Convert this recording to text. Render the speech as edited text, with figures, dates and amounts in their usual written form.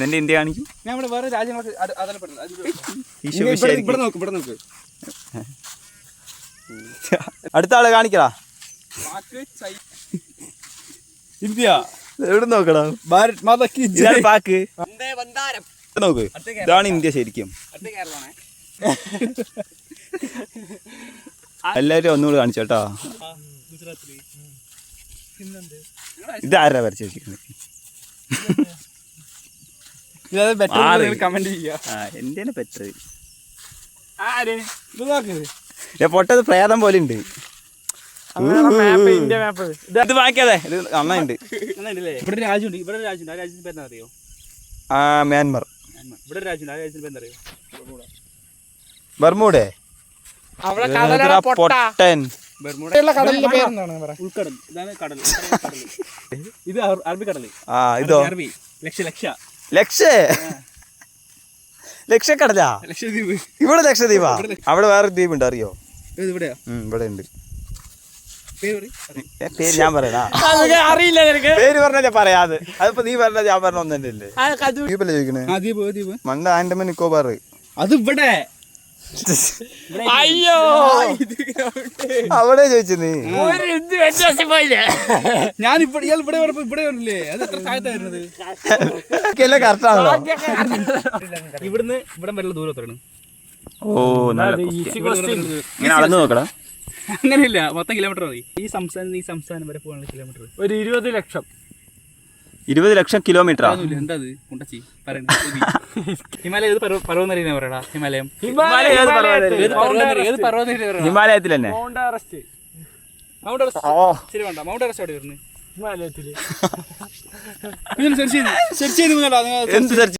നിന്റെ ഇന്ത്യ കാണിക്കും. ഞാൻ ഇവിടെ വേറെ രാജ്യങ്ങളൊക്കെ നോക്ക്. അടുത്ത ആളെ കാണിക്കടാ. ഇന്ത്യ എവിടെ നോക്കടാ? ഭാരത് മാതാ കി ജയ്. ഇതാണ് പാക്ക്. നോക്ക്, ഇതാണ് ഇന്ത്യ ശരിക്കും. എല്ലാവരും ഒന്നുകൂടി കാണിച്ചു കേട്ടോ. ഇത് ആരാ വരച്ച് വെച്ചിരിക്കുന്നത്? കമന്റ് ചെയ്യാ. എന്റെയാണ് ബെറ്റർ. ഇത് നോക്ക്, പൊട്ടത് പ്രേതം പോലെ ഉണ്ട്. ഇന്ത്യ മാപ്പ് ഇത് വാങ്ങിക്കാതെ, ഇത് നന്നായിട്ടുണ്ട്. ഇവിടെ രാജ്യമുണ്ട്, ഇവിടെ രാജ്യമുണ്ട്. ആ രാജ്യത്തിന്റെ പേര് അറിയോ? മ്യാൻമർ. ഇവിടെ രാജ്യമുണ്ട്, ആ രാജ്യത്തിന്റെ പേര് അറിയോ? ബർമൂഡേ. പൊട്ടൻ. ഉൾക്കടൽ. ഇതാണ് കടൽ. ഇത് അറബിക്കടൽ. ഇതോ അറബി. ലക്ഷക്കടലാ. ലക്ഷദ്വീപ്. ഇവിടെ ലക്ഷദ്വീപാ. അവിടെ വേറെ ദ്വീപ് ഉണ്ട്, അറിയോ? ഇവിടെയാ? ഇവിടെ ഉണ്ട്. പേര് ഞാൻ പറയണ അറിയില്ല. പേര് പറഞ്ഞാ പറയാതെ. അതിപ്പോ നീ പറഞ്ഞ ഞാൻ പറഞ്ഞ ഒന്നല്ലേ. ദ്വീപല്ലേ ചോദിക്കണേ? മണ്ട ആൻഡമാൻ നിക്കോബാർ. അത് ഇവിടെ. അയ്യോ, അവിടെ ചോദിച്ചു നീ. ഞാനിപ്പോ ഇവിടെ വരില്ലേ? അത് എത്ര താഴത്തായിരുന്നത്? കറക്റ്റാണല്ലോ. ഇവിടുന്ന് ഇവിടെ വല്ല ദൂരം എത്രയാണ്? ഇങ്ങനെ അളന്ന് നോക്കടാ. അങ്ങനെയില്ല, മൊത്തം കിലോമീറ്റർ മതി. ഈ സംസ്ഥാനം വരെ പോകാനുള്ള കിലോമീറ്റർ ഒരു 20 ലക്ഷം. 20 ലക്ഷം കിലോമീറ്റർ. എന്താ കുണ്ടച്ചി പറയണ? ഹിമാലയ ഏത് പർവ്വതം അറിയുന്ന പറയടാ? ഹിമാലയം. ഹിമാലയത്തിൽ തന്നെ. Mount Everest. ശരി വേണ്ട, മൗണ്ട് എവറസ്റ്റ് അവിടെ വരുന്നത് ഹിമാലയത്തില്. സെർച്ച് ചെയ്ത് എന്ത് സെർച്ച്